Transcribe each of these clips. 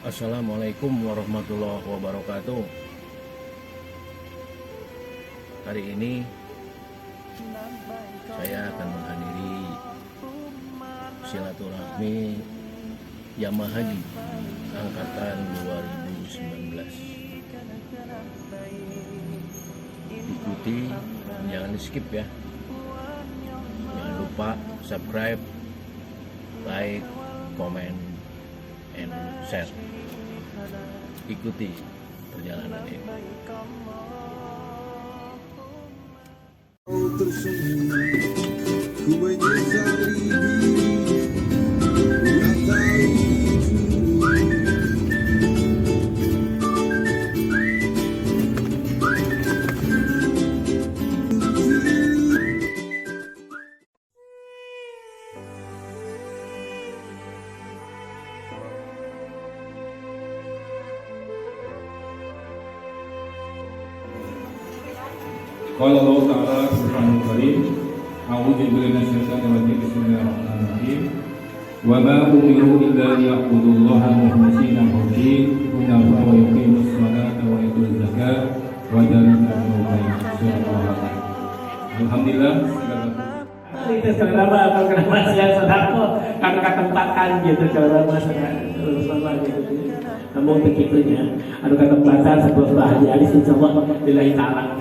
Assalamualaikum warahmatullahi wabarakatuh. Hari ini saya akan menghadiri silaturahmi Jamaah Haji angkatan 2019. Ikuti, jangan di skip ya. Jangan lupa subscribe, like, komen, and share. Ikuti perjalanan ini. Qala Allah Ta'ala subhanahu wa ta'ala A'udzu billahi minasyaitonir rajim Bismillahirrahmanirrahim Wa ma umiru illa liya'budullaha mukhlishina lahu-d-din hunafa wa yuqimus sholata wa yutuz zakata wa dzalika dinul qayyim. Alhamdulillah itu selama siang sedako karena ketempatan gitu selama gitu. Namun begitunya anu ketempatan sebuah bahagia insyaallah billahi taala.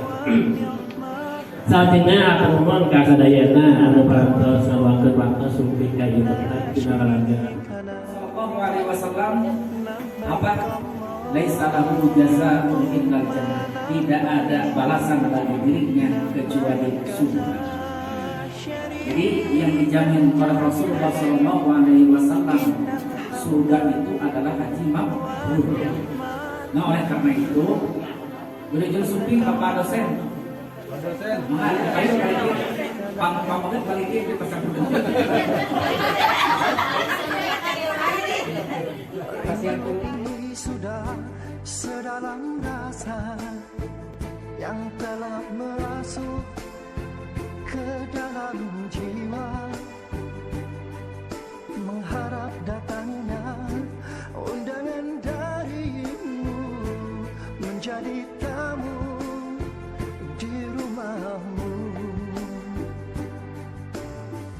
Saatnya akan ngomong ke sadayana anu parantos ngawakeun waktu sumping ka ieu dina kalangan. Sallallahu alaihi wasallam apa? Laisa lahu jazaa illa jannah. Tidak ada balasan bagi dirinya kecuali surga. Jadi yang dijamin oleh Rasulullah Sallallahu alaihi wasallam surga itu adalah haji mabrur. Nah, oleh karena itu boleh sumping Bapak dosen. Ayo balikin, pamongnya balikin di pasar sudah sedalam rasa yang telah merasuk ke dalam jiwa, mengharap datangnya undangan darimu menjadi tamu di rumahmu.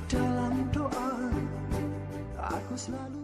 Dalam doa aku selalu